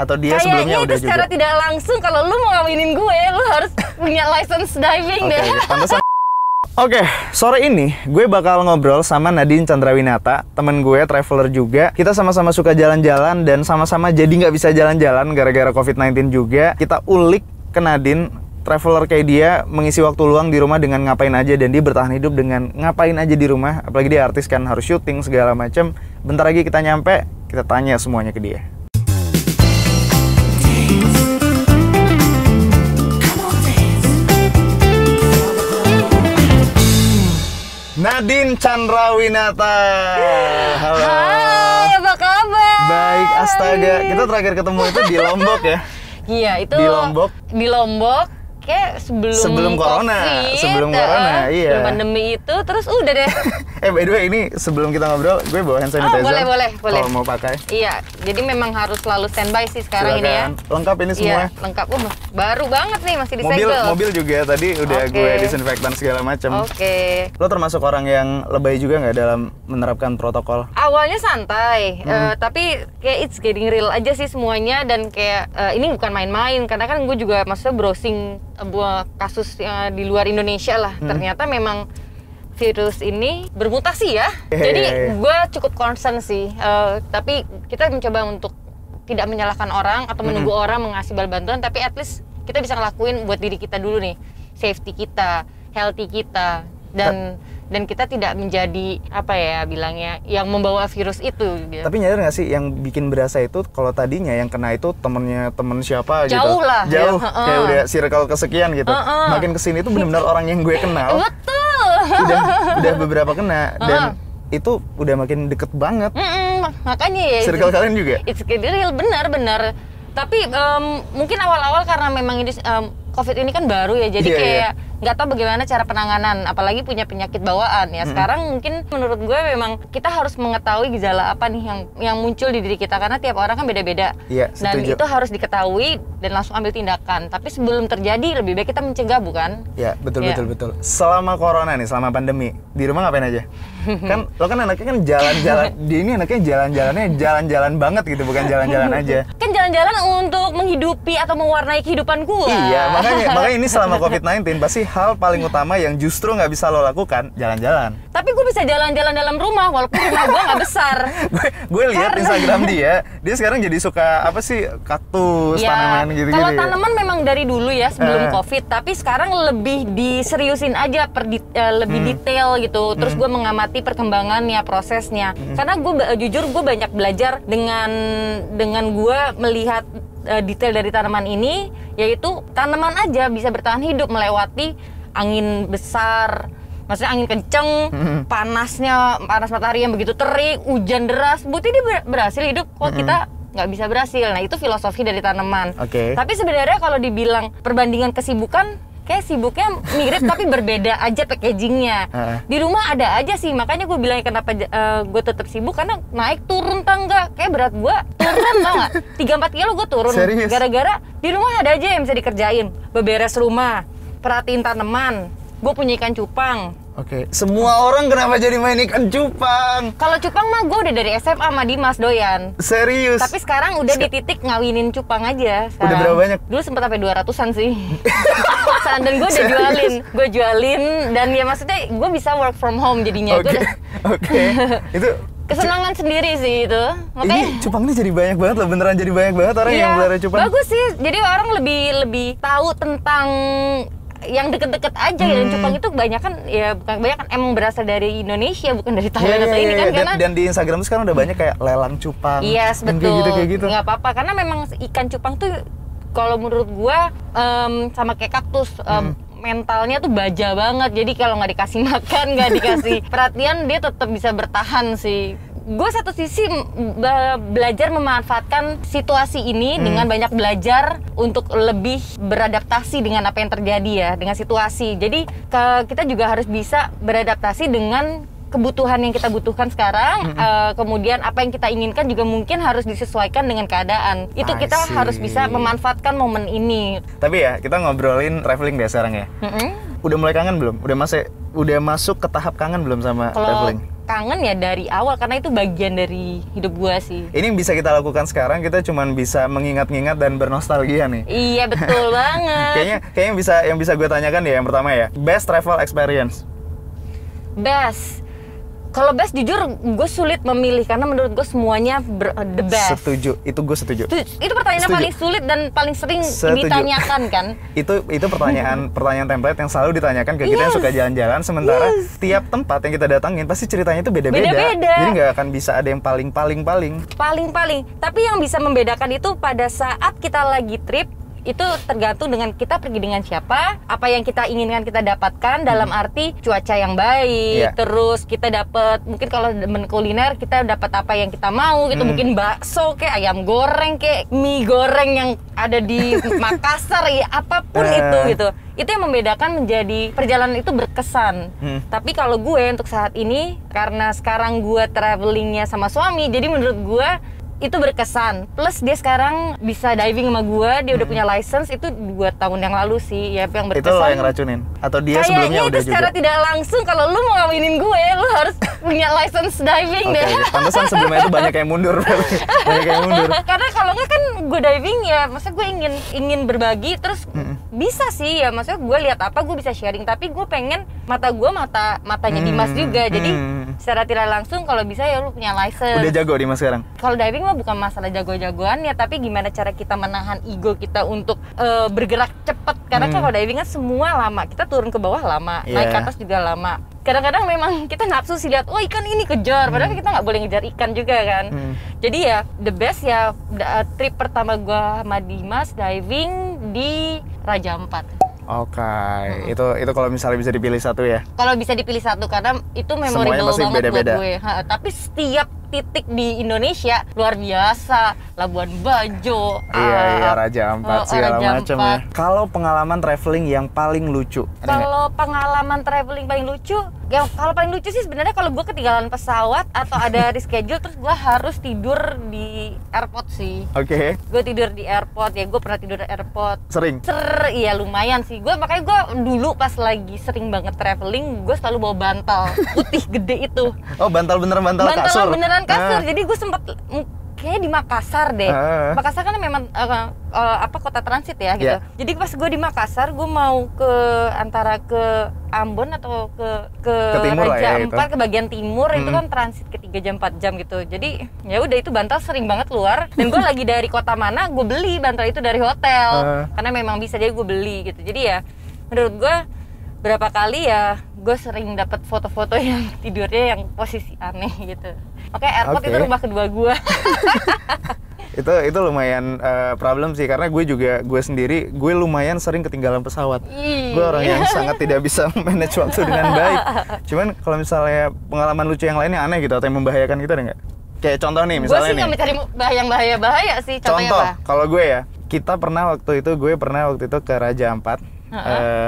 Atau dia sebelumnya udah itu secara juga? tidak langsung kalau lu mau ngawinin gue, lu harus punya license diving deh. Pantesan. Oke, sore ini gue bakal ngobrol sama Nadine Chandrawinata, temen gue, traveler juga. Kita sama-sama suka jalan-jalan dan sama-sama jadi nggak bisa jalan-jalan gara-gara COVID-19 juga. Kita ulik ke Nadine, traveler kayak dia, mengisi waktu luang di rumah dengan ngapain aja, dan dia bertahan hidup dengan ngapain aja di rumah. Apalagi dia artis kan, harus syuting segala macem. Bentar lagi kita nyampe, kita tanya semuanya ke dia. Nadine Chandrawinata. Halo. Hai, apa kabar? Baik, astaga. Kita terakhir ketemu itu di Lombok ya? Iya, itu Di Lombok. Di Lombok, kayak sebelum corona. COVID, Sebelum corona, iya. Sebelum pandemi itu, terus udah deh. By the way, ini sebelum kita ngobrol, gue bawa hand sanitizer. Boleh. Kalau mau pakai. Iya, jadi memang harus selalu standby sih sekarang ini ya. Lengkap ini semua. Iya, lengkap. Baru banget nih, masih disegel. Mobil juga tadi udah Oke. gue disinfektan segala macam. Oke. Lo termasuk orang yang lebay juga nggak dalam menerapkan protokol? Awalnya santai, tapi kayak it's getting real aja sih semuanya, dan kayak ini bukan main-main, karena kan gue juga maksudnya browsing buah kasus di luar Indonesia lah. Ternyata memang virus ini bermutasi ya. Jadi gue cukup concern sih, tapi kita mencoba untuk tidak menyalahkan orang atau menunggu orang mengasih bantuan, tapi at least kita bisa ngelakuin buat diri kita dulu nih, safety kita, healthy kita, dan kita tidak menjadi apa ya bilangnya yang membawa virus itu gitu. Tapi nyadar nggak sih yang bikin berasa itu kalau tadinya yang kena itu temen siapa gitu? Jauh lah. Jauh, Ya, kayak udah circle kesekian gitu. Makin kesini tuh benar-benar orang yang gue kenal. Betul. udah beberapa kena dan itu udah makin deket banget. Makanya ya. Circle kalian juga? It's getting real, benar. Tapi mungkin awal-awal karena memang ini COVID ini kan baru ya, jadi kayak nggak tahu bagaimana cara penanganan, apalagi punya penyakit bawaan ya. Sekarang mungkin menurut gue memang kita harus mengetahui gejala apa nih yang muncul di diri kita, karena tiap orang kan beda-beda. Iya, dan setuju. itu harus diketahui dan langsung ambil tindakan. Tapi sebelum terjadi lebih baik kita mencegah, bukan? Ya, betul. Selama corona nih, selama pandemi, di rumah ngapain aja? Kan lo kan anaknya kan jalan-jalan, dia ini anaknya jalan-jalan banget gitu, bukan jalan-jalan aja. Kan jalan-jalan untuk menghidupi atau mewarnai kehidupan gua. Iya, makanya ini selama COVID-19 pasti hal paling utama yang justru nggak bisa lo lakukan, jalan-jalan. Tapi gue bisa jalan-jalan dalam rumah, walaupun rumah gue nggak besar. gue lihat Instagram dia sekarang jadi suka apa sih, kaktus, tanaman gitu-gitu. Kalau tanaman memang dari dulu ya sebelum COVID, tapi sekarang lebih diseriusin aja, lebih detail gitu. Terus gue mengamati perkembangannya, prosesnya. Karena gue jujur gue banyak belajar dengan gue melihat detail dari tanaman ini, yaitu tanaman aja bisa bertahan hidup melewati angin besar, maksudnya angin kenceng, panas matahari yang begitu terik, hujan deras, bukti dia berhasil hidup, kok kita nggak bisa berhasil. Nah itu filosofi dari tanaman. Tapi sebenarnya kalau dibilang perbandingan kesibukan, kayak sibuknya mirip tapi berbeda aja packagingnya. Di rumah ada aja sih, makanya gue bilang kenapa gue tetap sibuk, karena naik turun tangga, kayak berat gue turun tau nggak, 3-4 kilo gue turun. Serius? Gara-gara di rumah ada aja yang bisa dikerjain, beberes rumah, perhatiin tanaman, gue punya ikan cupang. Semua orang kenapa jadi main ikan cupang? Kalau cupang mah gue udah dari SMA sama Dimas doyan. Serius? Tapi sekarang udah di titik ngawinin cupang aja sekarang. Udah berapa banyak? Dulu sempet sampai 200-an sih. Dan gue udah jualin, dan ya maksudnya gue bisa work from home jadinya. Itu kesenangan sendiri sih itu. Makanya ini cupang ini jadi banyak banget loh, beneran jadi banyak banget orang yang melihara cupang. Bagus sih, jadi orang lebih tahu tentang yang deket-deket aja. Dan cupang itu kebanyakan emang berasal dari Indonesia, bukan dari Thailand atau ini kan. Karena dan di Instagram tuh sekarang udah banyak kayak lelang cupang. Yes, betul. Kayak gitu. Nggak apa-apa, karena memang ikan cupang tuh kalau menurut gua sama kayak kaktus, mentalnya tuh baja banget. Jadi kalau nggak dikasih makan, nggak dikasih perhatian, dia tetap bisa bertahan sih. Gue satu sisi belajar memanfaatkan situasi ini dengan banyak belajar untuk lebih beradaptasi dengan apa yang terjadi ya, dengan situasi. Jadi kita juga harus bisa beradaptasi dengan kebutuhan yang kita butuhkan sekarang, kemudian apa yang kita inginkan juga mungkin harus disesuaikan dengan keadaan. Itu kita harus bisa memanfaatkan momen ini. Tapi ya, kita ngobrolin traveling deh sekarang ya. Udah mulai kangen belum? Udah masuk ke tahap kangen belum sama traveling? kangen ya dari awal karena itu bagian dari hidup gue sih. Ini yang bisa kita lakukan sekarang, kita cuman bisa mengingat-ingat dan bernostalgia nih. Iya betul banget. Kayaknya yang bisa gue tanyakan ya yang pertama ya, best travel experience. Best. Kalau best jujur gue sulit memilih karena menurut gue semuanya the best. Setuju, itu gue setuju. Itu pertanyaan yang paling sulit dan paling sering ditanyakan kan. Itu pertanyaan template yang selalu ditanyakan ke kita yang suka jalan-jalan, sementara tiap tempat yang kita datangin pasti ceritanya itu beda-beda. Jadi nggak akan bisa ada yang paling. Tapi yang bisa membedakan itu pada saat kita lagi trip, itu tergantung dengan kita pergi dengan siapa, apa yang kita inginkan kita dapatkan dalam arti cuaca yang baik, terus kita dapat mungkin kalau demen kuliner kita dapat apa yang kita mau gitu, mungkin bakso kayak ayam goreng kayak mie goreng yang ada di Makassar ya apapun itu gitu. Itu yang membedakan menjadi perjalanan itu berkesan. Tapi kalau gue untuk saat ini karena sekarang gue travelingnya sama suami, jadi menurut gue itu berkesan. Plus dia sekarang bisa diving sama gue, dia udah punya license, itu 2 tahun yang lalu sih ya yang berkesan. Itu lo yang racunin? Atau dia sebelumnya udah juga? Kayaknya itu secara tidak langsung, kalau lu mau ngawinin gue, lu harus punya license diving deh. Pantesan sebelumnya itu banyak yang mundur. Karena kalau nggak kan gue diving ya, maksudnya gue ingin berbagi, terus bisa sih ya, maksudnya gue lihat apa gue bisa sharing, tapi gue pengen matanya Dimas juga, jadi secara tidak langsung kalau bisa ya lu punya license. Udah jago Dimas sekarang? Kalau diving mah bukan masalah jago-jagoan ya, tapi gimana cara kita menahan ego kita untuk bergerak cepat. Karena kalau diving kan semua lama, kita turun ke bawah lama, naik ke atas juga lama. Kadang-kadang memang kita nafsu sih lihat, oh ikan ini kejar, padahal kita nggak boleh ngejar ikan juga kan. Jadi ya the best ya trip pertama gua sama Dimas diving di Raja Ampat. Itu kalau misalnya bisa dipilih satu ya? Kalau bisa dipilih satu, karena itu memorable banget buat gue. Tapi setiap titik di Indonesia luar biasa, Labuan Bajo, Raja Ampat segala macam ya. Kalau pengalaman traveling yang paling lucu? Kalau pengalaman traveling paling lucu, kalau paling lucu sih sebenarnya kalau gue ketinggalan pesawat atau ada reschedule terus gue harus tidur di airport sih. Oke. Gue tidur di airport ya, gue pernah tidur di airport. Sering? Iya lumayan sih. Makanya gue dulu pas lagi sering banget traveling, gue selalu bawa bantal putih gede itu. Oh bantal kasur? Beneran kasur. Jadi gue sempet kayaknya di Makassar deh. Makassar kan memang kota transit ya gitu. Jadi pas gue di Makassar, gue mau antara ke Ambon atau ke Raja Ampat ke bagian timur, itu kan transit ke 3 jam 4 jam gitu. Jadi ya udah itu bantal sering banget keluar. Dan gue lagi dari kota mana, gue beli bantal itu dari hotel. Karena memang bisa, jadi gue beli gitu. Jadi ya menurut gue berapa kali ya gue sering dapat foto-foto yang tidurnya yang posisi aneh gitu. Oke, airport itu rumah kedua gue. itu lumayan problem sih, karena gue sendiri lumayan sering ketinggalan pesawat. Gue orang yang sangat tidak bisa manage waktu dengan baik. Cuman kalau misalnya pengalaman lucu yang lainnya aneh gitu atau yang membahayakan gitu ada nggak? Kayak contoh nih misalnya nih. Gue sih nggak mencari yang bahaya sih. Contoh, kalau gue ya, gue pernah waktu itu ke Raja Ampat.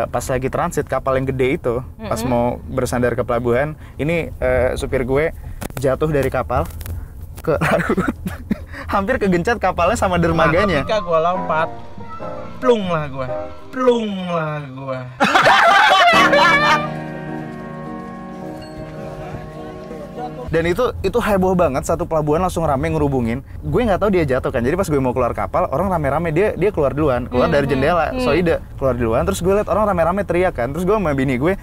Pas lagi transit kapal yang gede itu, pas mau bersandar ke pelabuhan, ini supir gue jatuh dari kapal ke laut. Hampir kegencet kapalnya sama dermaganya. Ketika gue lompat, plung lah gue. Dan itu heboh banget, satu pelabuhan langsung rame ngerubungin. Gue nggak tahu dia jatuh kan. Jadi pas gue mau keluar kapal, orang rame-rame dia keluar duluan, keluar dari jendela. Soida keluar duluan. Terus gue liat orang rame-rame teriak kan. Terus gue sama bini gue,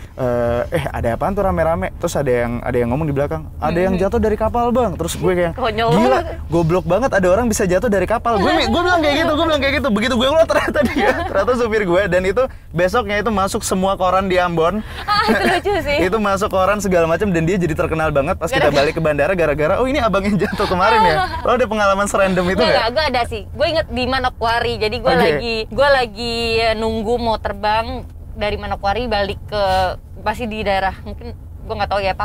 ada apaan tuh rame-rame? Terus ada yang ngomong di belakang, ada yang jatuh dari kapal bang. Terus gue kayak, gila, goblok banget ada orang bisa jatuh dari kapal. Gue bilang kayak gitu. Begitu gue keluar ternyata supir gue. Dan itu besoknya itu masuk semua koran di Ambon. Itu lucu sih. Itu masuk koran segala macam dan dia jadi terkenal banget pas kita balik ke bandara gara-gara ini abang yang jatuh kemarin ya. Lo ada pengalaman serandom itu nggak? Gue ada sih. Gue inget di Manokwari. Jadi gue lagi nunggu mau terbang dari Manokwari balik ke pasti di daerah mungkin gue nggak tahu ya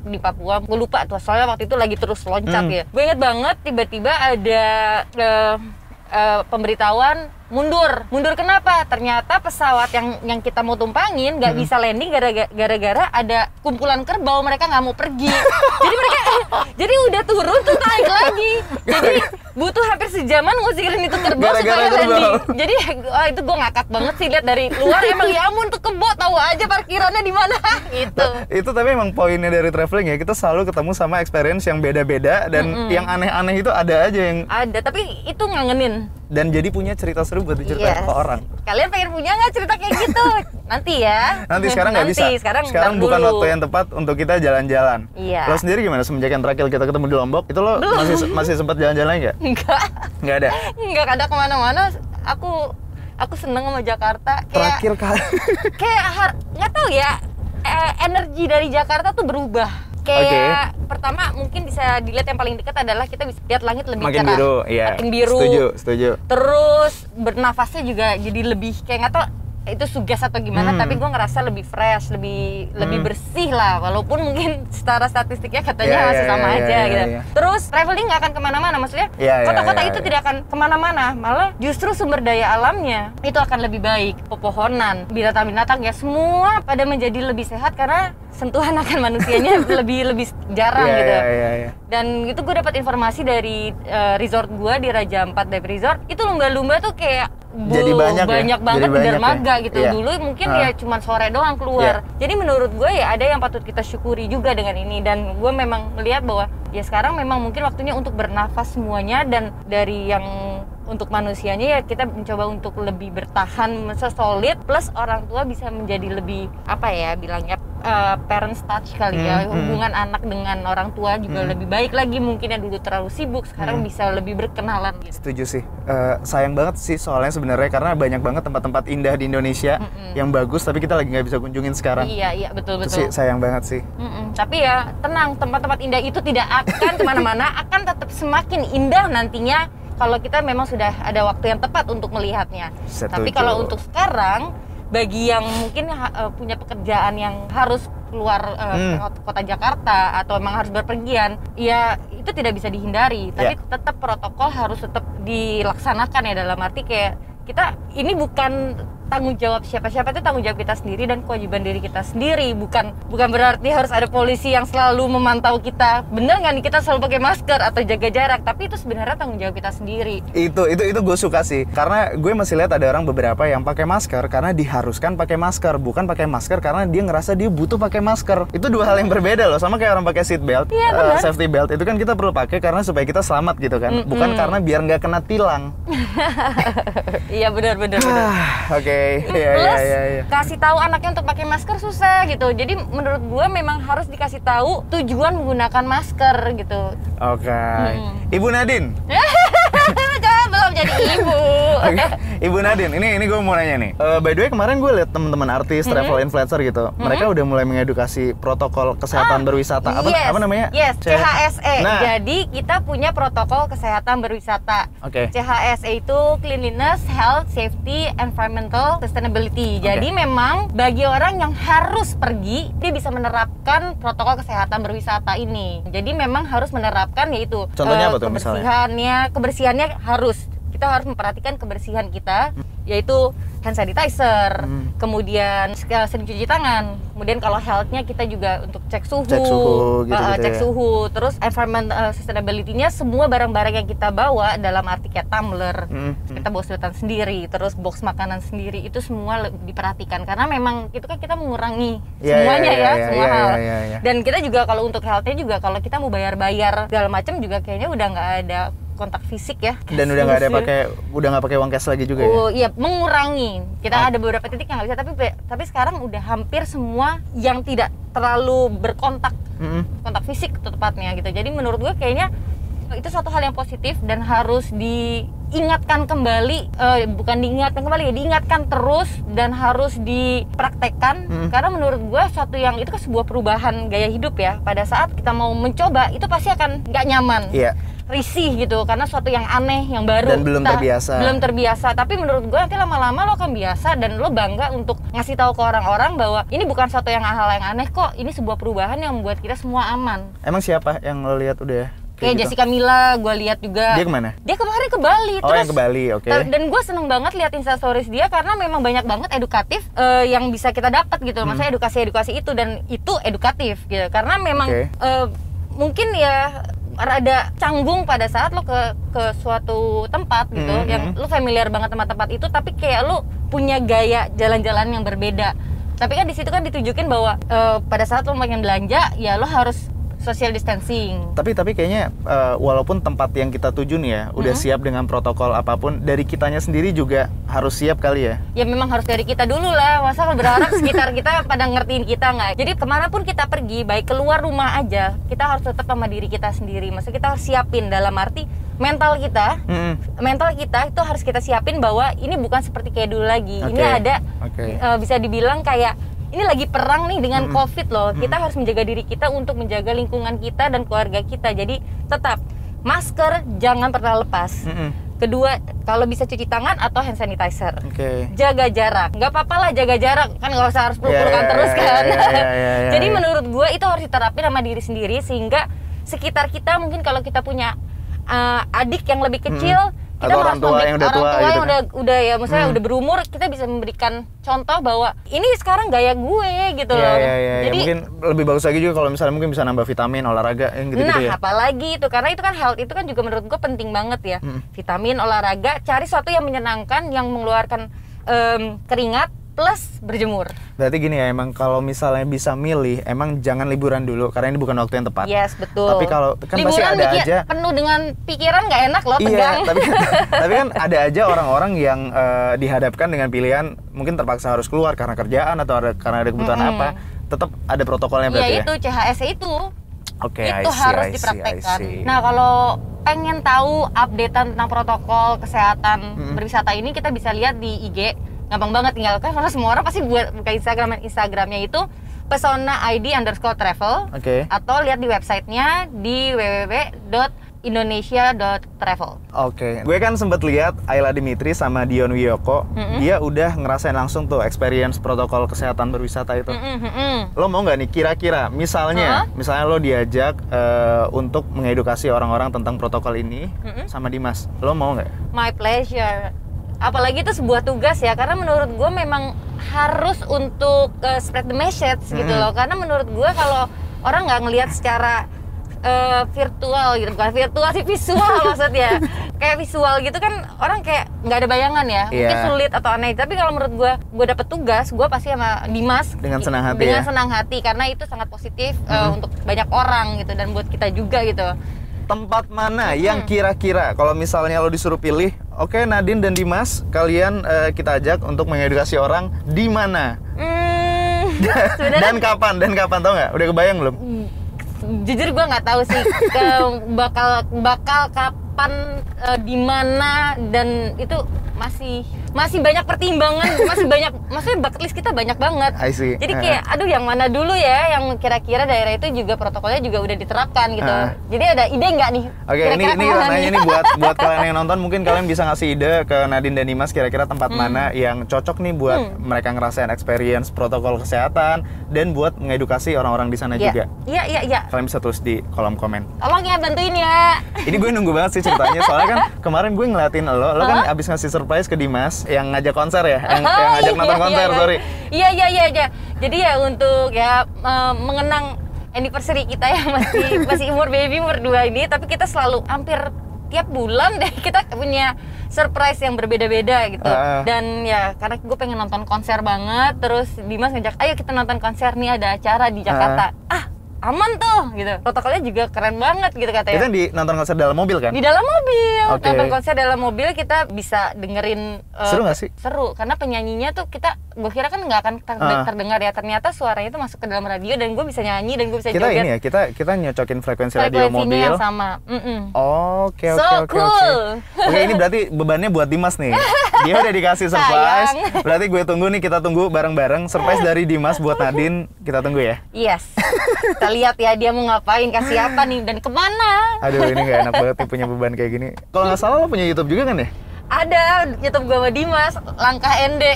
di Papua. Gue lupa tuh soalnya waktu itu lagi terus loncat ya. Gue inget banget tiba-tiba ada pemberitahuan mundur kenapa? Ternyata pesawat yang kita mau tumpangin nggak bisa landing gara-gara ada kumpulan kerbau, mereka nggak mau pergi. Jadi mereka jadi udah turun tuh naik lagi. Jadi butuh hampir sejaman ngusirin itu kerbau supaya landing. Jadi itu gue ngakak banget sih lihat dari luar, emang ya ampun tuh kebo tahu aja parkirannya di mana gitu. Itu tapi emang poinnya dari traveling ya, kita selalu ketemu sama experience yang beda-beda dan yang aneh-aneh itu ada aja yang ada, tapi itu ngangenin. Dan jadi punya cerita seru buat diceritain ke orang. Kalian pengen punya nggak cerita kayak gitu? Nanti ya. Nanti sekarang nggak bisa. Sekarang bukan waktu yang tepat untuk kita jalan-jalan. Iya. Lo sendiri gimana semenjak yang terakhir kita ketemu di Lombok? Itu lo masih sempat jalan-jalan nggak? Nggak ada. Nggak ada kemana-mana. Aku seneng sama Jakarta. Terakhir kali. Kayak nggak tahu ya. Energi dari Jakarta tuh berubah. Kayak pertama mungkin bisa dilihat yang paling dekat adalah kita bisa lihat langit lebih makin cerah, biru, iya. makin biru. Setuju. Terus bernafasnya juga jadi lebih kayak nggak tau itu suges atau gimana, tapi gue ngerasa lebih fresh, lebih bersih lah, walaupun mungkin secara statistiknya katanya masih sama aja gitu. Terus traveling nggak akan kemana-mana, maksudnya kota-kota itu tidak akan kemana-mana, malah justru sumber daya alamnya itu akan lebih baik, pepohonan, binatang-binatang ya semua pada menjadi lebih sehat karena sentuhan akan manusianya lebih jarang gitu. Dan itu gue dapat informasi dari resort gue di Raja Ampat Dive Resort, itu lumba-lumba tuh kayak jadi banyak banget di dermaga gitu. Dulu mungkin ya cuma sore doang keluar. Jadi menurut gue ya ada yang patut kita syukuri juga dengan ini, dan gue memang melihat bahwa ya sekarang memang mungkin waktunya untuk bernafas semuanya, dan dari yang untuk manusianya ya kita mencoba untuk lebih bertahan solid, plus orang tua bisa menjadi lebih apa ya bilangnya parents touch kali ya, hubungan anak dengan orang tua juga lebih baik lagi, mungkin yang dulu terlalu sibuk sekarang bisa lebih berkenalan gitu. Setuju sih, sayang banget sih soalnya sebenarnya karena banyak banget tempat-tempat indah di Indonesia yang bagus tapi kita lagi nggak bisa kunjungin sekarang. Iya betul. Itu sih sayang banget sih. Tapi ya tenang, tempat-tempat indah itu tidak akan kemana-mana, akan tetap semakin indah nantinya kalau kita memang sudah ada waktu yang tepat untuk melihatnya. Setuju. Tapi kalau untuk sekarang, bagi yang mungkin punya pekerjaan yang harus keluar kota Jakarta atau memang harus berpergian, ya itu tidak bisa dihindari. Tapi tetap protokol harus tetap dilaksanakan ya, dalam arti kayak kita ini bukan tanggung jawab siapa-siapa, itu tanggung jawab kita sendiri dan kewajiban diri kita sendiri. Bukan berarti harus ada polisi yang selalu memantau kita bener nggak nih kita selalu pakai masker atau jaga jarak, tapi itu sebenarnya tanggung jawab kita sendiri. Itu gue suka sih, karena gue masih lihat ada orang beberapa yang pakai masker karena diharuskan pakai masker, bukan pakai masker karena dia ngerasa dia butuh pakai masker. Itu dua hal yang berbeda loh, sama kayak orang pakai seat belt, safety belt itu kan kita perlu pakai karena supaya kita selamat gitu kan, bukan karena biar nggak kena tilang. Iya benar. Oke. Plus kasih tahu anaknya untuk pakai masker susah gitu. Jadi menurut gue memang harus dikasih tahu tujuan menggunakan masker gitu. Oke. Ibu Nadine. Belum jadi ibu. Ibu Nadine, ini gue mau nanya nih. By the way kemarin gue lihat teman-teman artis, travel influencer gitu. Mereka udah mulai mengedukasi protokol kesehatan berwisata. Apa namanya? CHSE. Jadi kita punya protokol kesehatan berwisata. CHSE itu Cleanliness, Health, Safety, Environmental, Sustainability. Jadi memang bagi orang yang harus pergi, dia bisa menerapkan protokol kesehatan berwisata ini. Jadi memang harus menerapkan yaitu contohnya apa tuh misalnya? Kebersihannya kita harus memperhatikan kebersihan kita, yaitu hand sanitizer, kemudian sering cuci tangan, kemudian kalau health-nya kita juga untuk cek suhu, terus environment sustainability-nya semua barang-barang yang kita bawa dalam arti kayak tumbler, kita bawa sedotan sendiri, terus box makanan sendiri, itu semua diperhatikan karena memang itu kan kita mengurangi semuanya semua hal. Dan kita juga kalau untuk health-nya juga kalau kita mau bayar-bayar segala macam juga kayaknya udah nggak ada kontak fisik ya. Dan udah nggak pakai uang cash lagi juga ya? Iya, mengurangi. Kita ada beberapa titik yang nggak bisa, tapi sekarang udah hampir semua yang tidak terlalu berkontak, kontak fisik tepatnya gitu. Jadi menurut gue kayaknya itu suatu hal yang positif dan harus diingatkan kembali, diingatkan terus dan harus dipraktekkan. Karena menurut gue suatu yang itu kan sebuah perubahan gaya hidup ya. Pada saat kita mau mencoba itu pasti akan nggak nyaman. Risih gitu karena suatu yang aneh, yang baru dan belum terbiasa. Tapi menurut gue nanti lama-lama lo akan biasa dan lo bangga untuk ngasih tahu ke orang-orang bahwa ini bukan suatu hal yang aneh kok, ini sebuah perubahan yang membuat kita semua aman. Emang siapa yang lo lihat udah Kayak gitu. Jessica Mila, gue lihat juga. Dia kemana? Dia kemarin ke Bali. Oh, yang ke Bali, oke. Dan gue seneng banget lihat instastories dia karena memang banyak banget edukatif yang bisa kita dapat gitu. Maksudnya edukasi itu dan itu edukatif gitu. Karena memang mungkin ya rada canggung pada saat lo ke suatu tempat gitu yang lo familiar banget sama tempat itu, tapi kayak lo punya gaya jalan-jalan yang berbeda. Tapi kan di situ kan ditunjukin bahwa pada saat lo pengen belanja ya lo harus social distancing. Tapi kayaknya walaupun tempat yang kita tuju nih ya udah siap dengan protokol apapun, dari kitanya sendiri juga harus siap kali ya. Ya memang harus dari kita dulu lah. Masa berharap sekitar kita pada ngertiin kita nggak? Jadi kemanapun kita pergi, baik keluar rumah aja, kita harus tetap sama diri kita sendiri. Maksudnya kita harus siapin dalam arti mental kita. Mental kita itu harus kita siapin bahwa ini bukan seperti kayak dulu lagi. Ini ada bisa dibilang kayak ini lagi perang nih dengan COVID loh. Kita harus menjaga diri kita untuk menjaga lingkungan kita dan keluarga kita. Jadi tetap masker jangan pernah lepas. Kedua, kalau bisa cuci tangan atau hand sanitizer. Jaga jarak. Nggak apa-apa lah jaga jarak. Kan nggak usah harus peluk-pelukan terus kan. Jadi menurut gue itu harus diterapin sama diri sendiri sehingga sekitar kita mungkin kalau kita punya adik yang lebih kecil, kita atau orang tua yang udah tua gitu yang udah ya maksudnya udah berumur, kita bisa memberikan contoh bahwa ini sekarang gaya gue gitu loh. Jadi mungkin lebih bagus lagi juga kalau misalnya mungkin bisa nambah vitamin, olahraga yang gitu-gitu ya. Nah, apalagi itu karena itu kan health itu kan juga menurut gue penting banget ya. Vitamin, olahraga, cari sesuatu yang menyenangkan yang mengeluarkan keringat plus berjemur. Berarti gini ya, emang kalau misalnya bisa milih, emang jangan liburan dulu karena ini bukan waktu yang tepat. Yes, betul. Tapi kalau kan liburan pasti ada aja penuh dengan pikiran nggak enak loh, iya, tegang. tapi kan ada aja orang-orang yang dihadapkan dengan pilihan mungkin terpaksa harus keluar karena kerjaan atau karena ada kebutuhan apa, tetap ada protokolnya berarti ya. Itu CHS itu. Itu harus dipraktekkan. Nah, kalau pengen tahu updatean tentang protokol kesehatan berwisata ini, kita bisa lihat di IG. Gampang banget tinggal kan, karena semua orang pasti buka Instagramnya itu pesona_id_travel atau lihat di websitenya di www.indonesia.travel. Gue kan sempet lihat Ayla Dimitri sama Dion Wiyoko, dia udah ngerasain langsung tuh experience protokol kesehatan berwisata itu. Lo mau nggak nih kira-kira misalnya lo diajak untuk mengedukasi orang-orang tentang protokol ini sama Dimas, lo mau nggak? My pleasure. Apalagi itu sebuah tugas ya, karena menurut gue memang harus untuk spread the message gitu loh. Karena menurut gue kalau orang nggak ngelihat secara virtual gitu, bukan virtual sih, visual maksudnya. Kayak visual gitu kan orang kayak nggak ada bayangan ya, mungkin sulit atau aneh. Tapi kalau menurut gue dapet tugas, gue pasti sama Dimas dengan senang hati senang hati karena itu sangat positif untuk banyak orang gitu dan buat kita juga gitu. Tempat mana yang kira-kira kalau misalnya lo disuruh pilih, oke, Nadine dan Dimas, kalian kita ajak untuk mengedukasi orang di mana? Dan kapan tau nggak? Udah kebayang belum? Jujur gue nggak tahu sih bakal kapan, di mana, dan itu masih banyak pertimbangan, maksudnya bucket list kita banyak banget. I see. Jadi kayak aduh yang mana dulu ya yang kira-kira daerah itu juga protokolnya juga udah diterapkan gitu. Jadi ada ide nggak nih? Oke, ini nanya ini buat kalian yang nonton, mungkin kalian bisa ngasih ide ke Nadine dan Dimas kira-kira tempat mana yang cocok nih buat mereka ngerasain experience protokol kesehatan dan buat mengedukasi orang-orang di sana juga. Iya. Kalian bisa tulis di kolom komen. Tolong ya bantuin ya. Ini gue nunggu banget sih ceritanya, soalnya kan kemarin gue ngeliatin lo kan abis ngasih surprise ke Dimas yang ngajak konser ya, yang ngajak nonton konser, sorry. Iya. Jadi ya untuk ya mengenang anniversary kita yang masih umur 2 ini, tapi kita selalu hampir tiap bulan deh kita punya surprise yang berbeda-beda gitu. Dan ya karena gue pengen nonton konser banget, terus Dimas ngajak, ayo kita nonton konser nih, ada acara di Jakarta. Aman tuh gitu, protokolnya juga keren banget gitu katanya. Kita nonton konser dalam mobil kan? Di dalam mobil, nonton konser dalam mobil, kita bisa dengerin. Seru nggak sih? Seru, karena penyanyinya tuh gue kira kan nggak akan terdengar ya, ternyata suaranya tuh masuk ke dalam radio dan gue bisa nyanyi dan gue bisa kita joget. Ini ya, kita nyocokin frekuensi radio mobil yang sama. Oke. Cool. Oke, ini berarti bebannya buat Dimas nih. Dia udah dikasih surprise. Berarti gue tunggu nih, kita tunggu bareng-bareng surprise dari Dimas buat Nadine. Kita tunggu ya. Yes. Kita lihat ya dia mau ngapain, kasih apa nih dan kemana. Aduh, ini nggak enak banget nih punya beban kayak gini. Kalau nggak salah lo punya YouTube juga kan ya? Ada YouTube gue sama Dimas, Langkah Ende.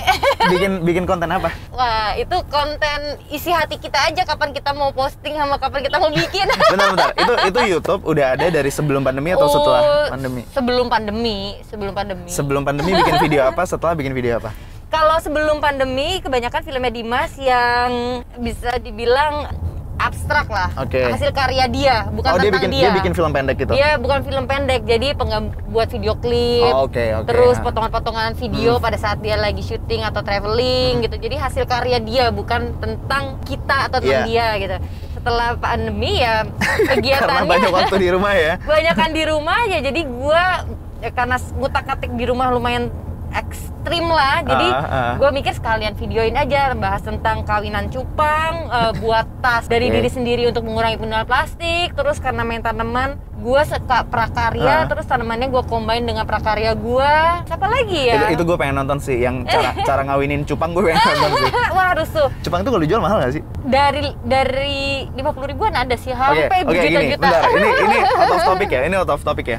Bikin konten apa? Wah, itu konten isi hati kita aja, kapan kita mau posting sama kapan kita mau bikin. Bentar. Itu YouTube udah ada dari sebelum pandemi atau setelah pandemi? Sebelum pandemi. Sebelum pandemi bikin video apa? Setelah bikin video apa? Kalau sebelum pandemi, kebanyakan filmnya Dimas yang bisa dibilang abstrak lah. Oke. Hasil karya dia, bukan tentang dia bikin film pendek gitu? Dia bukan film pendek, jadi buat video klip. Oke. Terus potongan-potongan video pada saat dia lagi syuting atau traveling gitu. Jadi hasil karya dia, bukan tentang kita atau tentang dia gitu. Setelah pandemi ya kegiatannya Karena banyak waktu di rumah ya. Banyakan di rumah ya, jadi gua karena ngutak-ngatik di rumah lumayan ekstrim lah, jadi gue mikir sekalian videoin aja, bahas tentang kawinan cupang, buat tas dari diri sendiri untuk mengurangi penggunaan plastik, terus karena main tanaman, gue suka prakarya, terus tanamannya gue combine dengan prakarya gue. Siapa lagi ya? Itu gue pengen nonton sih, yang cara ngawinin cupang gue pengen nonton sih. Wah, harus tuh. Cupang itu kalau dijual mahal nggak sih? Dari 50 ribuan ada sih, sampai Gini, berjuta-juta. bentar, ini out of topic ya,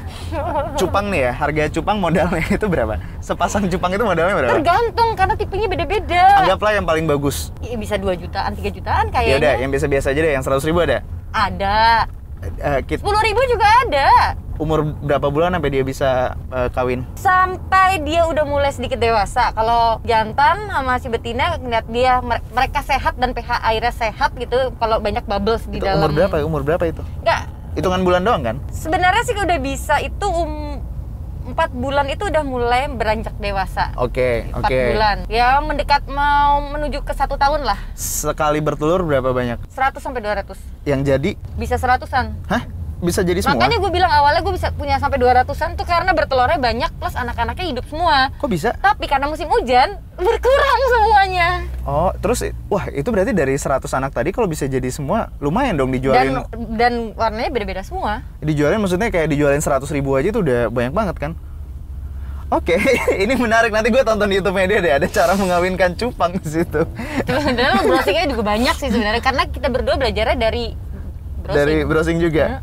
Cupang nih ya, harga cupang modalnya itu berapa? Sepasang cupang itu modalnya berapa? Tergantung, karena tipenya beda-beda. Anggaplah yang paling bagus. Ya, bisa 2 jutaan, 3 jutaan kayaknya. Ya udah, yang biasa-biasa aja deh, yang 100 ribu ada? Ada. 10.000 juga ada. Umur berapa bulan sampai dia bisa kawin? Sampai dia udah mulai sedikit dewasa. Kalau jantan sama si betina, ngeliat dia mereka sehat dan pH airnya sehat gitu. Kalau banyak bubbles di Itu dalam. Umur berapa itu? Enggak. Hitungan bulan doang kan? Sebenarnya sih udah bisa itu 4 bulan itu udah mulai beranjak dewasa. Oke. 4 bulan. Ya mendekat mau menuju ke 1 tahun lah. Sekali bertelur berapa banyak? 100 sampai 200. Yang jadi? Bisa 100-an. Hah? Bisa jadi semua? Makanya gue bilang awalnya gue bisa punya sampai 200-an tuh karena bertelurnya banyak plus anak-anaknya hidup semua. Kok bisa? Tapi karena musim hujan berkurang semuanya. Oh, terus wah itu berarti dari 100 anak tadi kalau bisa jadi semua lumayan dong dijualin. Dan warnanya beda-beda semua. Dijualin maksudnya kayak dijualin 100.000 aja itu udah banyak banget kan? Oke, ini menarik, nanti gue tonton di YouTube dia deh, ada cara mengawinkan cupang di situ. Sebenarnya browsingnya juga banyak sih sebenarnya, karena kita berdua belajarnya dari browsing. Dari browsing juga.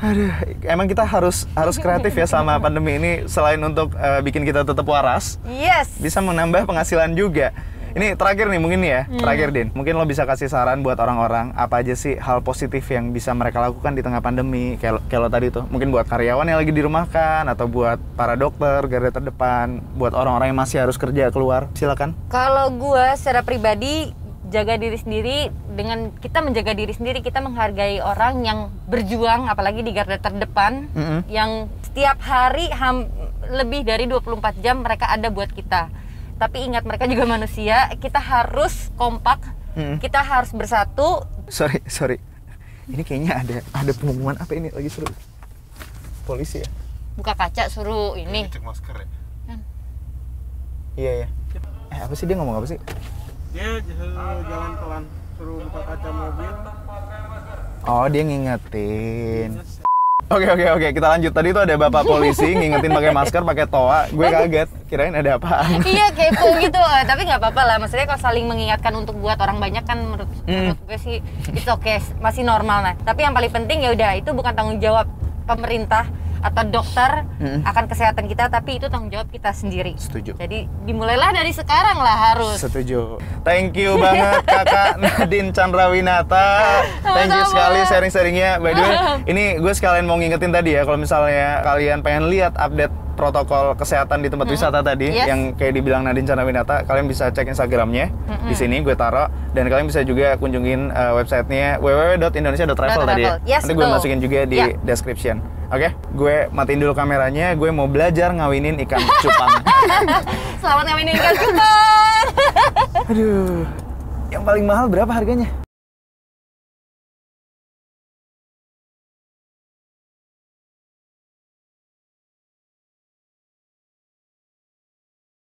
Aduh, emang kita harus kreatif ya sama pandemi ini, selain untuk bikin kita tetap waras. Yes. Bisa menambah penghasilan juga. Ini terakhir nih mungkin ya, terakhir Din. Mungkin lo bisa kasih saran buat orang-orang apa aja sih hal positif yang bisa mereka lakukan di tengah pandemi. Kayak lo tadi tuh, mungkin buat karyawan yang lagi dirumahkan atau buat para dokter garda terdepan, buat orang-orang yang masih harus kerja keluar. Silakan. Kalau gua secara pribadi jaga diri sendiri, dengan kita menjaga diri sendiri, kita menghargai orang yang berjuang apalagi di garda terdepan, yang setiap hari lebih dari 24 jam mereka ada buat kita. Tapi ingat mereka juga manusia, kita harus kompak, kita harus bersatu. Sorry. Ini kayaknya ada pengumuman apa ini lagi seru? Polisi ya? Buka kaca suruh ini. Cek masker ya? Iya. Apa sih dia ngomong apa sih? Dia jalan pelan, suruh buka kaca mobil. Oh, dia ngingetin. Oke, kita lanjut. Tadi tuh ada bapak polisi ngingetin pakai masker, pakai toa. Gue kaget, kirain ada apaan. Iya, kepo gitu. Tapi nggak apa-apa lah. Maksudnya kalau saling mengingatkan untuk buat orang banyak kan menurut gue sih it's okay, masih normal lah. Tapi yang paling penting ya udah, itu bukan tanggung jawab pemerintah atau dokter akan kesehatan kita, tapi itu tanggung jawab kita sendiri. Setuju. Jadi dimulailah dari sekarang lah harus. Setuju. Thank you banget Kakak Nadine Chandrawinata. Thank you sekali sharing-sharingnya. By the way, ini gue sekalian mau ngingetin tadi ya, kalau misalnya kalian pengen lihat update protokol kesehatan di tempat wisata tadi, yang kayak dibilang Nadine Chandrawinata, kalian bisa cek Instagramnya di sini gue taruh, dan kalian bisa juga kunjungin websitenya www.indonesia.travel tadi ya. Yes, nanti gue masukin juga di description. Oke, gue matiin dulu kameranya, gue mau belajar ngawinin ikan cupang. Selamat ngawinin ikan cupang. Aduh, yang paling mahal berapa harganya?